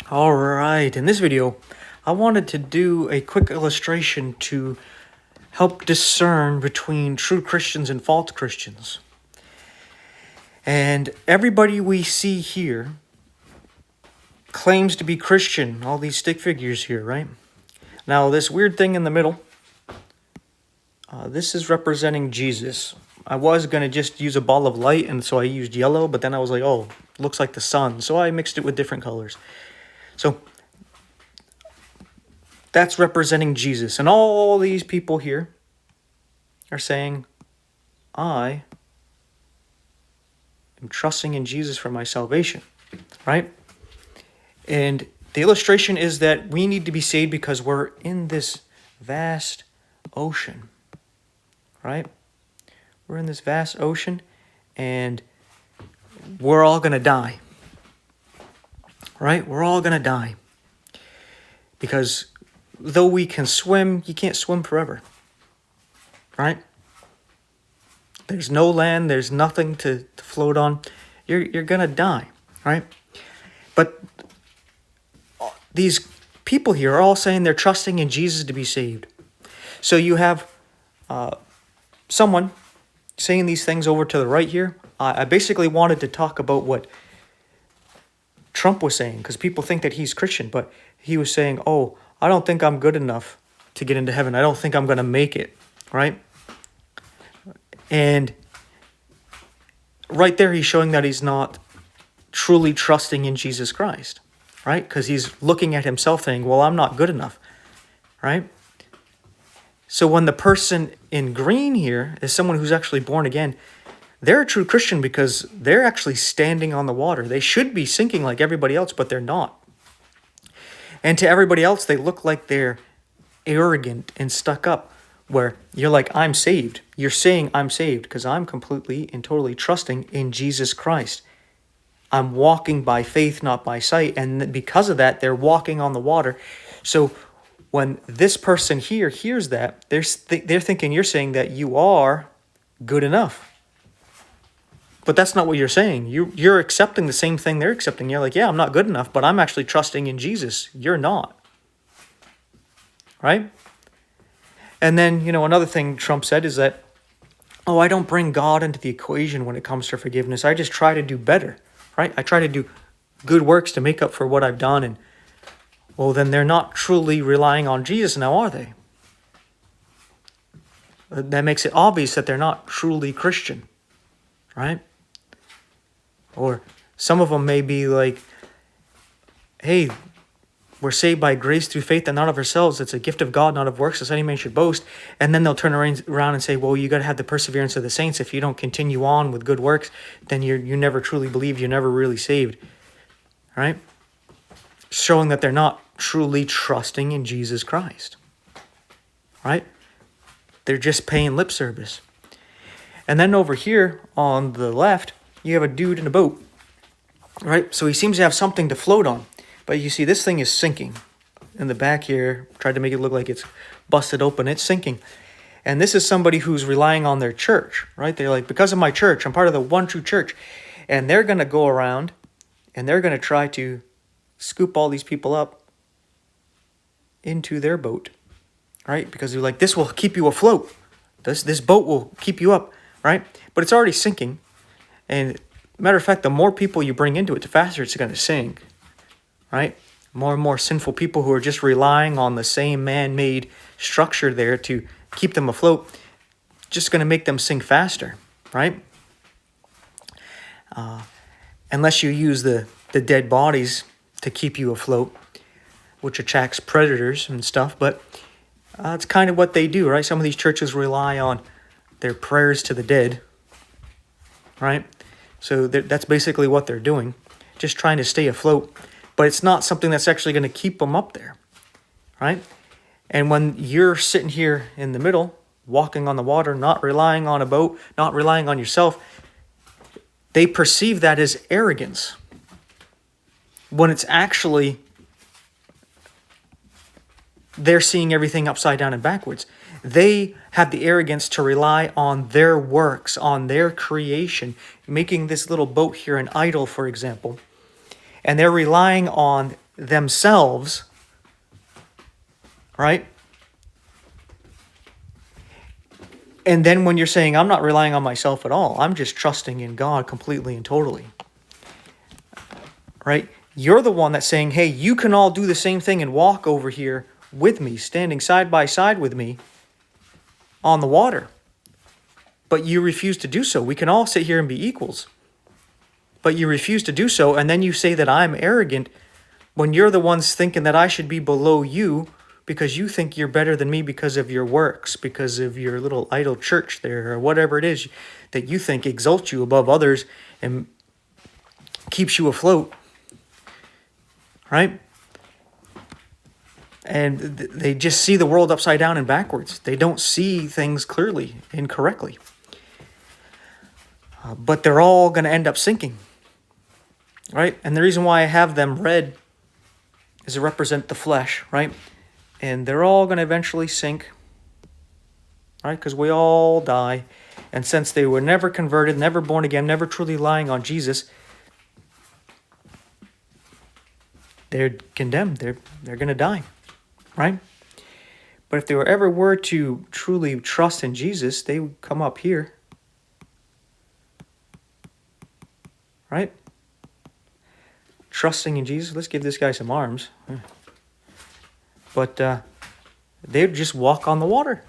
All right, in this video, I wanted to do a quick illustration to help discern between true Christians and false Christians. And everybody we see here claims to be Christian, all these stick figures here, right? Now, this weird thing in the middle, this is representing Jesus. I was going to just use a ball of light, and so I used yellow, but then I was like, oh, looks like the sun. So I mixed it with different colors. So that's representing Jesus. And all these people here are saying, I am trusting in Jesus for my salvation, right? And the illustration is that we need to be saved because we're in this vast ocean, right? We're in this vast ocean and we're all going to die, right? We're all going to die because though we can swim, you can't swim forever, right? There's no land, there's nothing to float on. You're going to die, right? But these people here are all saying they're trusting in Jesus to be saved. So you have someone saying these things over to the right here. I basically wanted to talk about what Trump was saying, because people think that he's Christian, but he was saying, oh, I don't think I'm good enough to get into heaven. I don't think I'm going to make it, right? And right there, he's showing that he's not truly trusting in Jesus Christ, right? Because he's looking at himself saying, well, I'm not good enough, right? So when the person in green here is someone who's actually born again, they're a true Christian because they're actually standing on the water. They should be sinking like everybody else, but they're not. And to everybody else, they look like they're arrogant and stuck up, where you're like, I'm saved. You're saying I'm saved because I'm completely and totally trusting in Jesus Christ. I'm walking by faith, not by sight. And because of that, they're walking on the water. So when this person here hears that, they're thinking you're saying that you are good enough. But that's not what you're saying. You're accepting the same thing they're accepting. You're like, yeah, I'm not good enough, but I'm actually trusting in Jesus. You're not. Right? And then, another thing Trump said is that, oh, I don't bring God into the equation when it comes to forgiveness. I just try to do better. Right? I try to do good works to make up for what I've done. And, well, then they're not truly relying on Jesus now, are they? That makes it obvious that they're not truly Christian. Right? Or some of them may be like, hey, we're saved by grace through faith and not of ourselves. It's a gift of God, not of works, as any man should boast. And then they'll turn around and say, well, you got to have the perseverance of the saints. If you don't continue on with good works, then you never truly believe. You're never really saved. All right? Showing that they're not truly trusting in Jesus Christ. Right? They're just paying lip service. And then over here on the left, you have a dude in a boat, right? So he seems to have something to float on. But you see, this thing is sinking. In the back here, tried to make it look like it's busted open. It's sinking. And this is somebody who's relying on their church, right? They're like, because of my church, I'm part of the one true church. And they're going to go around and they're going to try to scoop all these people up into their boat, right? Because they're like, this will keep you afloat. This boat will keep you up, right? But it's already sinking. And matter of fact, the more people you bring into it, the faster it's going to sink, right? More and more sinful people who are just relying on the same man-made structure there to keep them afloat, just going to make them sink faster, right? Unless you use the dead bodies to keep you afloat, which attracts predators and stuff, but it's kind of what they do, right? Some of these churches rely on their prayers to the dead, right? So that's basically what they're doing, just trying to stay afloat. But it's not something that's actually going to keep them up there, right? And when you're sitting here in the middle, walking on the water, not relying on a boat, not relying on yourself, they perceive that as arrogance, when it's actually they're seeing everything upside down and backwards. They have the arrogance to rely on their works, on their creation, making this little boat here an idol, for example. And they're relying on themselves, right? And then when you're saying, I'm not relying on myself at all, I'm just trusting in God completely and totally, right? You're the one that's saying, hey, you can all do the same thing and walk over here with me, standing side by side with me on the water. But you refuse to do so. We can all sit here and be equals. But you refuse to do so, and then you say that I'm arrogant when you're the ones thinking that I should be below you because you think you're better than me because of your works, because of your little idol church there, or whatever it is that you think exalts you above others and keeps you afloat, right? And they just see the world upside down and backwards. They don't see things clearly and correctly. But they're all going to end up sinking, right? And the reason why I have them red is to represent the flesh, right? And they're all going to eventually sink, right? Because we all die. And since they were never converted, never born again, never truly relying on Jesus, they're condemned. They're going to die, right? But if they were to truly trust in Jesus, they would come up here, right? Trusting in Jesus. Let's give this guy some arms. But they'd just walk on the water,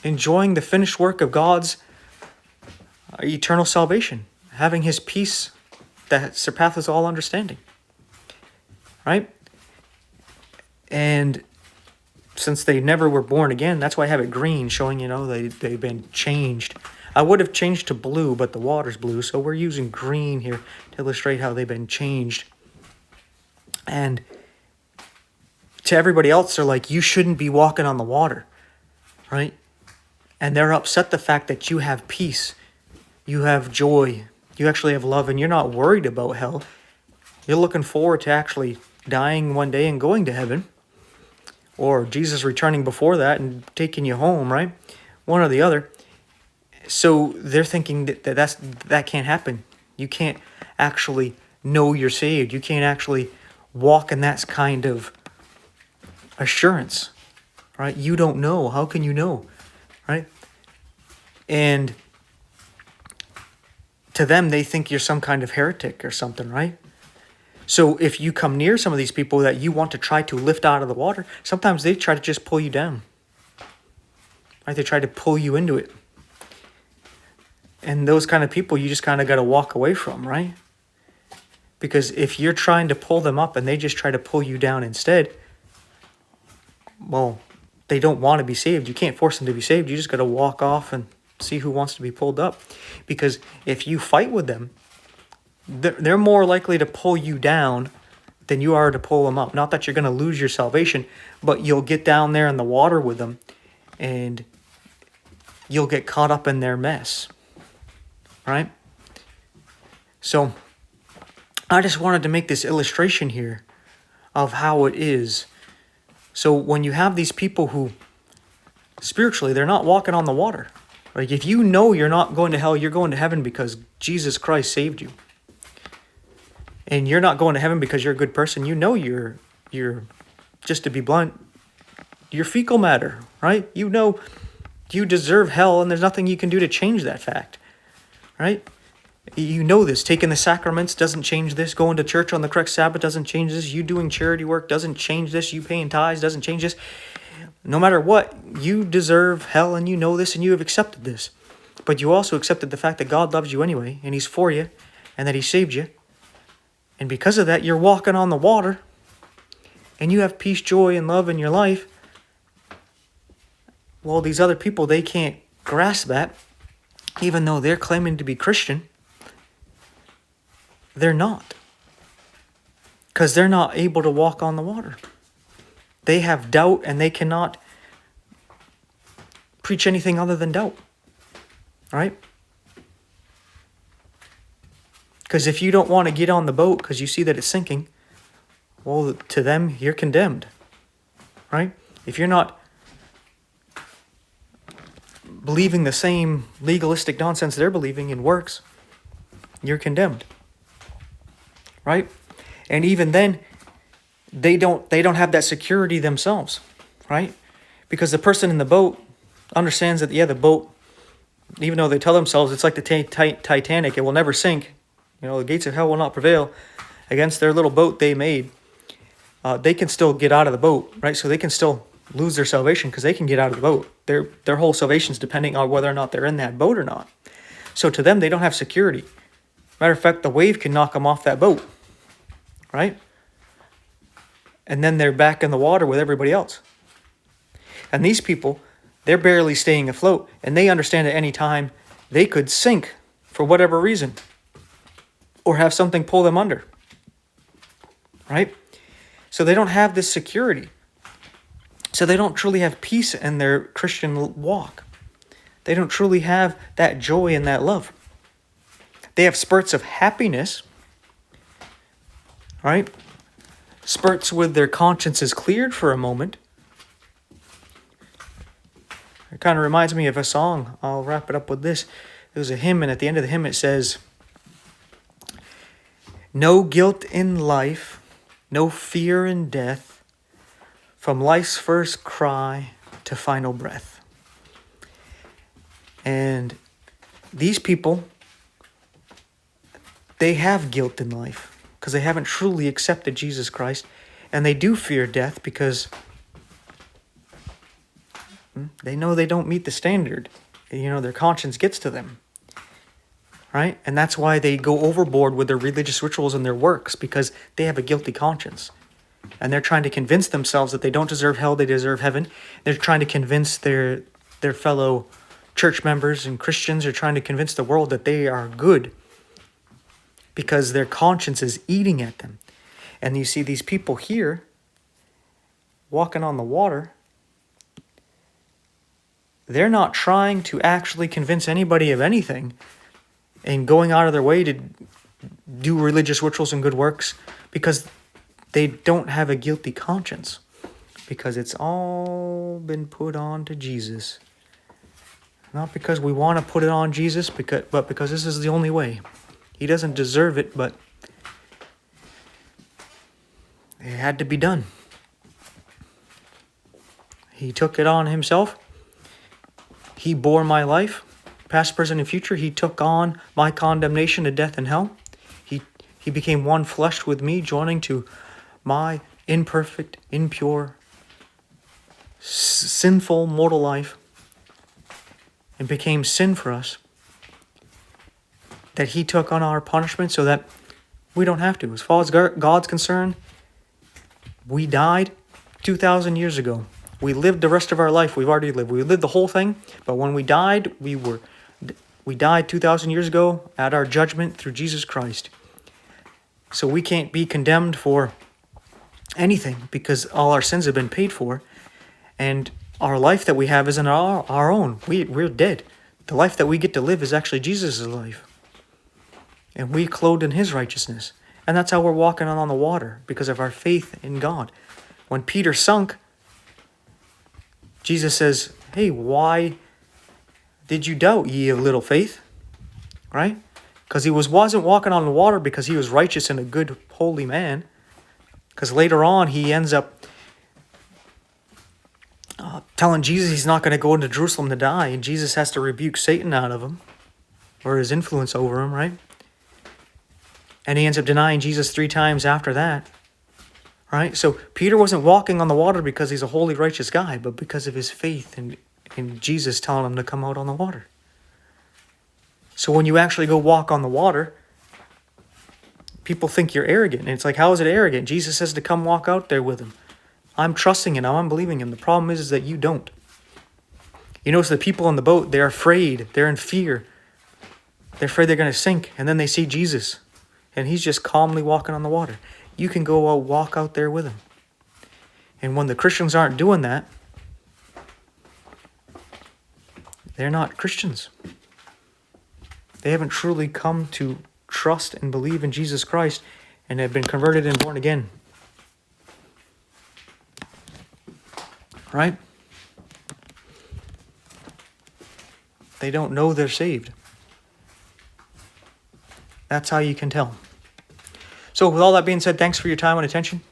enjoying the finished work of God's eternal salvation, having his peace that surpasses all understanding, right? And since they never were born again, that's why I have it green, showing, they've been changed. I would have changed to blue, but the water's blue, so we're using green here to illustrate how they've been changed. And to everybody else, they're like, you shouldn't be walking on the water, right? And they're upset the fact that you have peace, you have joy, you actually have love, and you're not worried about hell. You're looking forward to actually dying one day and going to heaven, or Jesus returning before that and taking you home, right? One or the other. So they're thinking that can't happen. You can't actually know you're saved. You can't actually walk in that kind of assurance, right? You don't know. How can you know, right? And to them, they think you're some kind of heretic or something, right? So if you come near some of these people that you want to try to lift out of the water, sometimes they try to just pull you down, right? They try to pull you into it. And those kind of people, you just kind of got to walk away from, right? Because if you're trying to pull them up and they just try to pull you down instead, well, they don't want to be saved. You can't force them to be saved. You just got to walk off and see who wants to be pulled up. Because if you fight with them, they're more likely to pull you down than you are to pull them up. Not that you're going to lose your salvation, but you'll get down there in the water with them and you'll get caught up in their mess, right? So I just wanted to make this illustration here of how it is. So when you have these people who spiritually, they're not walking on the water. Like if you know you're not going to hell, you're going to heaven because Jesus Christ saved you. And you're not going to heaven because you're a good person. You know you're just to be blunt, you're fecal matter, right? You know you deserve hell and there's nothing you can do to change that fact, right? You know this. Taking the sacraments doesn't change this. Going to church on the correct Sabbath doesn't change this. You doing charity work doesn't change this. You paying tithes doesn't change this. No matter what, you deserve hell and you know this and you have accepted this. But you also accepted the fact that God loves you anyway and he's for you and that he saved you. And because of that, you're walking on the water and you have peace, joy, and love in your life. Well, these other people, they can't grasp that. Even though they're claiming to be Christian, they're not. Because they're not able to walk on the water. They have doubt and they cannot preach anything other than doubt. Right? Because if you don't want to get on the boat because you see that it's sinking, well, to them, you're condemned. Right? If you're not believing the same legalistic nonsense they're believing in works, you're condemned. Right? And even then, they don't have that security themselves, right? Because the person in the boat understands that, yeah, the boat, even though they tell themselves it's like the Titanic, it will never sink. The gates of hell will not prevail against their little boat they made. They can still get out of the boat, right? So they can still lose their salvation because they can get out of the boat. Their whole salvation is depending on whether or not they're in that boat or not. So to them, they don't have security. Matter of fact, the wave can knock them off that boat, right? And then they're back in the water with everybody else. And these people, they're barely staying afloat, and they understand at any time they could sink for whatever reason or have something pull them under, right? So they don't have this security. So they don't truly have peace in their Christian walk. They don't truly have that joy and that love. They have spurts of happiness, right? Spurts with their consciences cleared for a moment. It kind of reminds me of a song. I'll wrap it up with this. It was a hymn, and at the end of the hymn it says, "No guilt in life, no fear in death, from life's first cry to final breath." And these people, they have guilt in life because they haven't truly accepted Jesus Christ, and they do fear death because they know they don't meet the standard. Their conscience gets to them, right? And that's why they go overboard with their religious rituals and their works, because they have a guilty conscience. And they're trying to convince themselves that they don't deserve hell, they deserve heaven. They're trying to convince their fellow church members and Christians, are trying to convince the world that they are good because their conscience is eating at them. And you see these people here walking on the water. They're not trying to actually convince anybody of anything and going out of their way to do religious rituals and good works because they don't have a guilty conscience, because it's all been put on to Jesus. Not because we want to put it on Jesus, but because this is the only way. He doesn't deserve it, but it had to be done. He took it on himself. He bore my life, past, present, and future. He took on my condemnation to death and hell. He became one flesh with me, joining to my imperfect, impure, sinful, mortal life, and became sin for us. That he took on our punishment so that we don't have to. As far as God's concerned, we died 2,000 years ago. We lived the rest of our life. We've already lived. We lived the whole thing. But when we died, we died 2,000 years ago at our judgment through Jesus Christ. So we can't be condemned for anything because all our sins have been paid for. And our life that we have isn't our own. We're dead. The life that we get to live is actually Jesus' life. And we clothed in his righteousness. And that's how we're walking on the water, because of our faith in God. When Peter sunk, Jesus says, "Hey, why did you doubt, ye of little faith?" Right? Because he wasn't walking on the water because he was righteous and a good, holy man. Because later on, he ends up telling Jesus he's not going to go into Jerusalem to die. And Jesus has to rebuke Satan out of him, or his influence over him, right? And he ends up denying Jesus 3 times after that. Right? So Peter wasn't walking on the water because he's a holy, righteous guy, but because of his faith in Jesus telling him to come out on the water. So when you actually go walk on the water, people think you're arrogant. And it's like, how is it arrogant? Jesus says to come walk out there with him. I'm trusting in him. I'm believing him. The problem is that you don't. You notice the people on the boat, they're afraid. They're in fear. They're afraid they're going to sink. And then they see Jesus. And he's just calmly walking on the water. You can go walk out there with him. And when the Christians aren't doing that, they're not Christians. They haven't truly come to trust and believe in Jesus Christ and have been converted and born again. Right? They don't know they're saved. That's how you can tell. So with all that being said, thanks for your time and attention.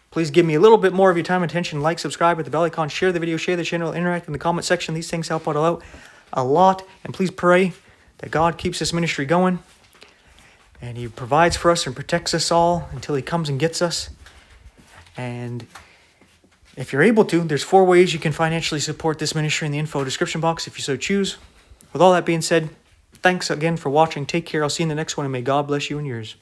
Please give me a little bit more of your time and attention. Like, subscribe, hit the bell icon, share the video, share the channel, interact in the comment section. These things help out a lot. And please pray that God keeps this ministry going. And He provides for us and protects us all until He comes and gets us. And if you're able to, there's 4 ways you can financially support this ministry in the info description box if you so choose. With all that being said, thanks again for watching. Take care. I'll see you in the next one, and may God bless you and yours.